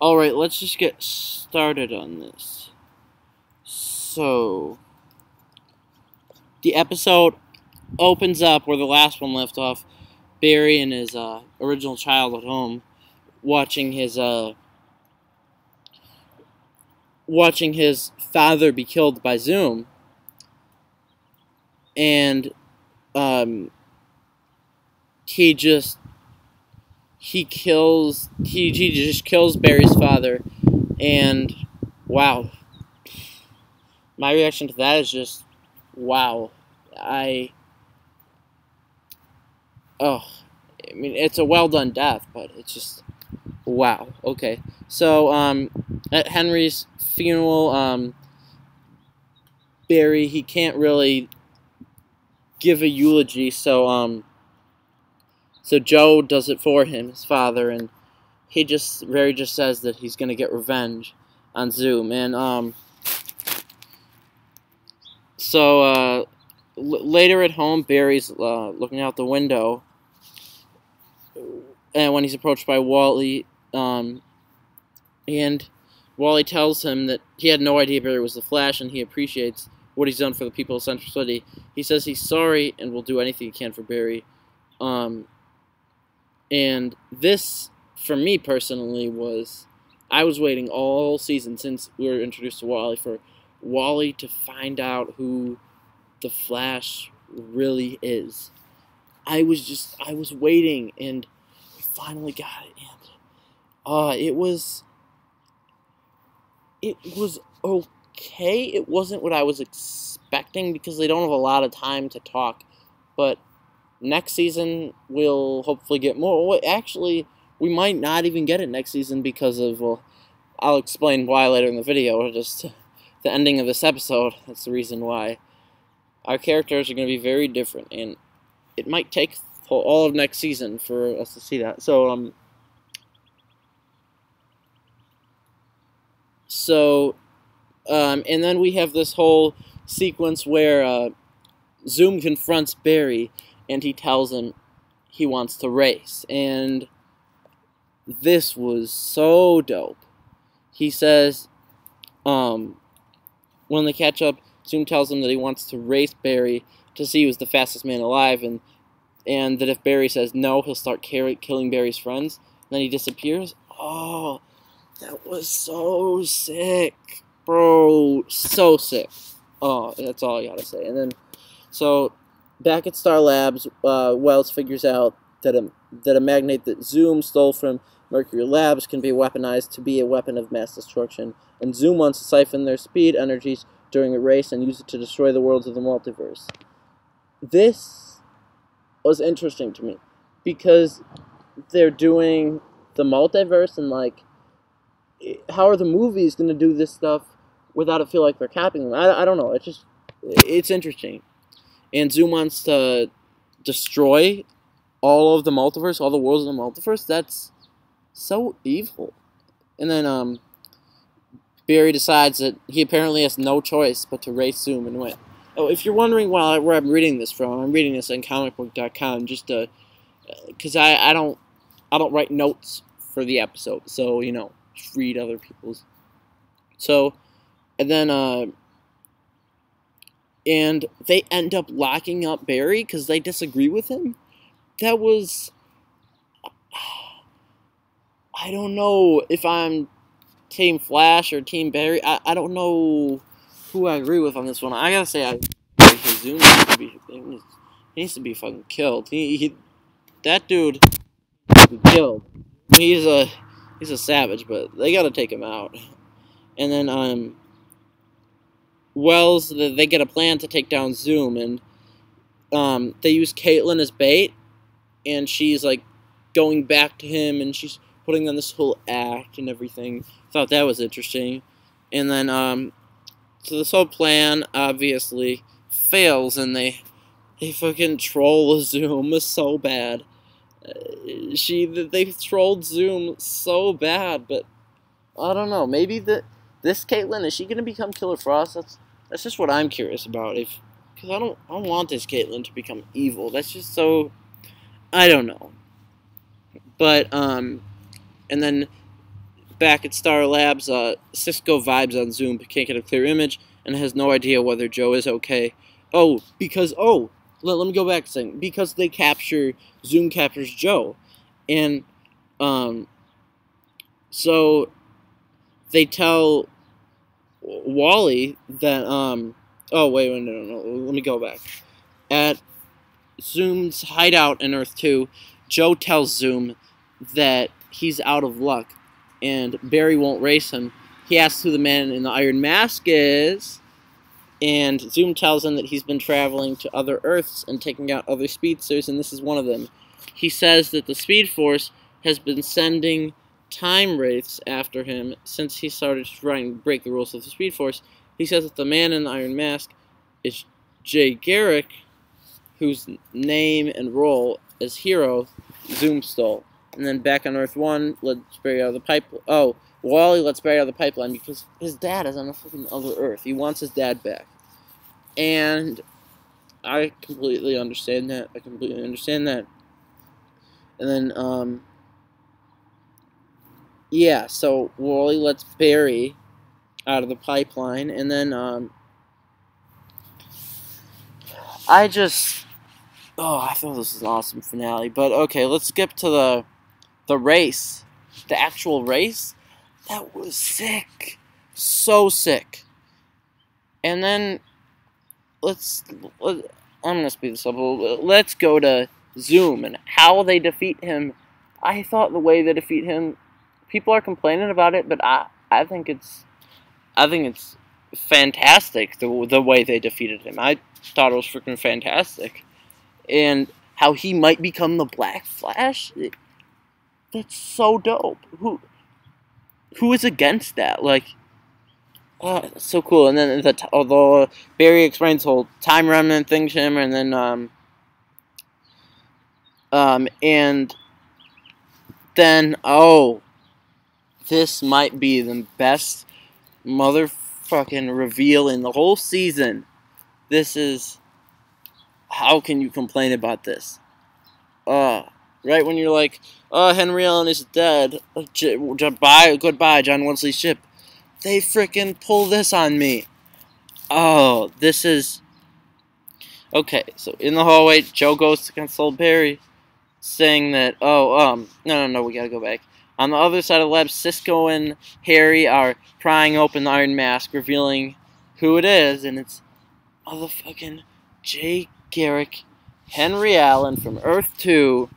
Alright, let's just get started on this. So, the episode opens up where the last one left off. Barry and his original child at home watching his father be killed by Zoom. And he just kills Barry's father, and wow, my reaction to that is just wow. I mean, it's a well done death, but it's just wow. Okay, so at Henry's funeral, Barry, he can't really give a eulogy, so Joe does it for him, his father, and Barry just says that he's gonna get revenge on Zoom, and later at home, Barry's looking out the window, and when he's approached by Wally, and Wally tells him that he had no idea Barry was the Flash, and he appreciates what he's done for the people of Central City. He says he's sorry and will do anything he can for Barry. And this, for me personally, I was waiting all season since we were introduced to Wally for Wally to find out who the Flash really is. I was waiting, and we finally got it. And it was okay. It wasn't what I was expecting because they don't have a lot of time to talk. But next season we'll hopefully get more. Well, actually, we might not even get it next season because of, well, I'll explain why later in the video. Just the ending of this episode. That's the reason why. Our characters are going to be very different, and it might take all of next season for us to see that. And then we have this whole sequence where Zoom confronts Barry, and he tells him he wants to race. And this was so dope. He says, when they catch up, Zoom tells him that he wants to race Barry to see who's the fastest man alive, and that if Barry says no, he'll start killing Barry's friends. And then he disappears. Oh, that was so sick, bro. So sick. Oh, that's all I gotta say. And then, so, back at Star Labs, Wells figures out that a magnet that Zoom stole from Mercury Labs can be weaponized to be a weapon of mass destruction. And Zoom wants to siphon their speed energies during a race and use it to destroy the worlds of the multiverse. This was interesting to me because they're doing the multiverse, and like, how are the movies going to do this stuff without it feel like they're copying them? I don't know. It's interesting. And Zoom wants to destroy all of the multiverse, all the worlds of the multiverse. That's so evil. And then Barry decides that he apparently has no choice but to race Zoom and win. Oh, if you're wondering where I'm reading this from, I'm reading this on comicbook.com just to, because I don't write notes for the episode, so just read other people's. So, and then and they end up locking up Barry because they disagree with him. That was, I don't know if I'm Team Flash or Team Barry. I don't know who I agree with on this one. I gotta say, Zoom needs to be fucking killed. That dude needs to be killed. He's a savage, but they gotta take him out. And then Wells, they get a plan to take down Zoom, and they use Caitlin as bait, and she's like going back to him, and she's putting on this whole act and everything. Thought that was interesting. And then so this whole plan obviously fails, and they fucking troll Zoom so bad. They trolled Zoom so bad, but I don't know. Maybe this Caitlin, is she gonna become Killer Frost? That's just what I'm curious about. Because I don't want this Caitlin to become evil. That's just so, I don't know. But and then back at Star Labs, Cisco vibes on Zoom but can't get a clear image and has no idea whether Joe is okay. Oh, because, let me go back a second. Because Zoom captures Joe. And, so they tell Wally that, oh, wait, no, let me go back. At Zoom's hideout in Earth 2, Joe tells Zoom that he's out of luck and Barry won't race him. He asks who the man in the iron mask is, and Zoom tells him that he's been traveling to other Earths and taking out other speedsters, and this is one of them. He says that the Speed Force has been sending time wraiths after him since he started trying to break the rules of the Speed Force. He says that the man in the iron mask is Jay Garrick, whose name and role as hero Zoom stole. And then back on Earth 1, let's Barry out of the pipeline. Oh, Wally lets Barry out of the pipeline because his dad is on a fucking other Earth. He wants his dad back. And I completely understand that. And then, yeah, so Wally lets Barry out of the pipeline, and then, I thought this was an awesome finale. But okay, let's skip to the race. The actual race. That was sick. So sick. And then I'm gonna speed this up a little bit. Let's go to Zoom and how they defeat him. I thought the way they defeat him, people are complaining about it, but I think it's fantastic the way they defeated him. I thought it was freaking fantastic. And how he might become the Black Flash, that's so dope. Who is against that? Like, oh, that's so cool. And then although Barry explains the whole time remnant thing to him, and then and then this might be the best motherfucking reveal in the whole season. This is, how can you complain about this? Right when you're like, oh, Henry Allen is dead. Goodbye, John Wesley's ship. They frickin' pull this on me. Oh, this is... Okay, so in the hallway, Joe goes to console Barry, saying that, no, we gotta go back. On the other side of the lab, Cisco and Harry are prying open the Iron Mask, revealing who it is, and it's motherfucking Jay Garrick, Henry Allen from Earth 2.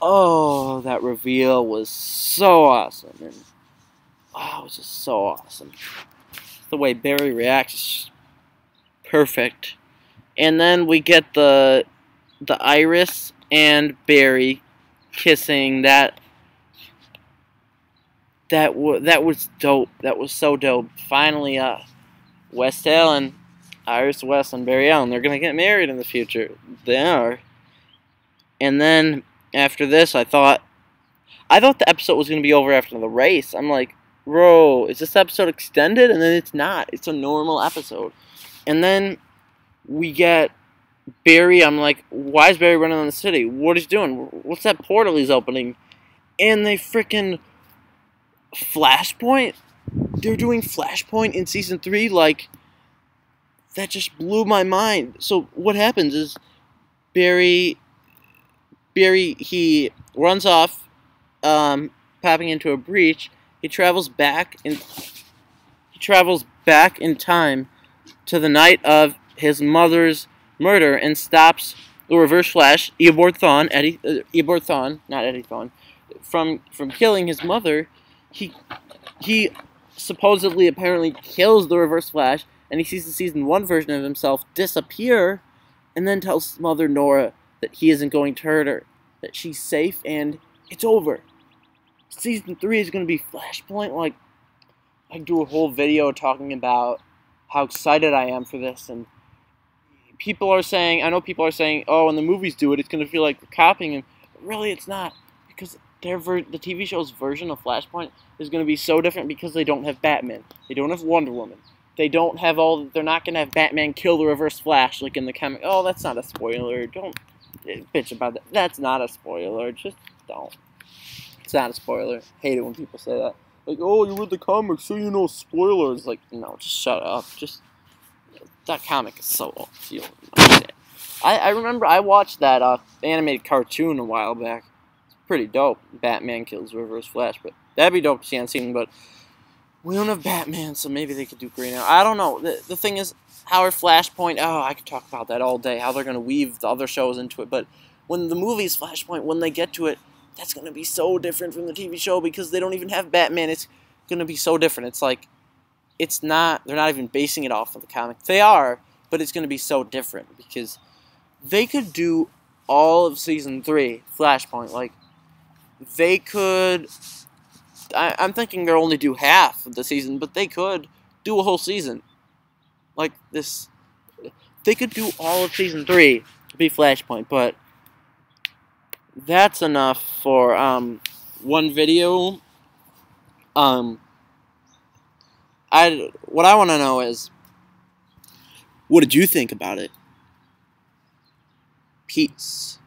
Oh, that reveal was so awesome. And, it was just so awesome. The way Barry reacts is perfect. And then we get the Iris and Barry kissing. That was dope. That was so dope. Finally, West Allen, Iris West and Barry Allen, they're gonna get married in the future. They are. And then after this, I thought the episode was gonna be over after the race. I'm like, bro, is this episode extended? And then it's not. It's a normal episode. And then we get Barry. I'm like, why is Barry running on the city? What is he doing? What's that portal he's opening? And they freaking Flashpoint. They're doing Flashpoint in season 3. Like, that just blew my mind. So what happens is Barry, he runs off, popping into a breach. He travels back in time to the night of his mother's murder and stops the Reverse Flash, Eobard Thawne, not Eddie Thawne, from killing his mother. He supposedly, apparently kills the Reverse Flash, and he sees the season 1 version of himself disappear, and then tells his mother Nora that he isn't going to hurt her, that she's safe, and it's over. Season 3 is going to be Flashpoint. Like, I do a whole video talking about how excited I am for this, and I know people are saying, oh, when the movies do it, it's going to feel like we're copying him. But really, it's not, because the TV show's version of Flashpoint is going to be so different because they don't have Batman. They don't have Wonder Woman. They're not going to have Batman kill the Reverse Flash like in the comic. Oh, that's not a spoiler. Don't bitch about that. That's not a spoiler. Just don't. It's not a spoiler. Hate it when people say that. Like, oh, you read the comics, so you know spoilers. Like, no, just shut up. Just that comic is so old. You don't understand. I remember I watched that animated cartoon a while back. It's pretty dope. Batman kills Reverse Flash, but that'd be dope to see on scene. But we don't have Batman, so maybe they could do Green Arrow. I don't know. The thing is, how are Flashpoint? Oh, I could talk about that all day. How they're gonna weave the other shows into it, but when the movie's Flashpoint, when they get to it, that's gonna be so different from the TV show because they don't even have Batman. It's gonna be so different. It's like it's not. They're not even basing it off of the comic. They are, but it's gonna be so different because they could do all of season 3 Flashpoint. Like they could. I'm thinking they'll only do half of the season, but they could do a whole season. Like this, they could do all of season 3 to be Flashpoint, but that's enough for one video. What I want to know is, what did you think about it? Peace.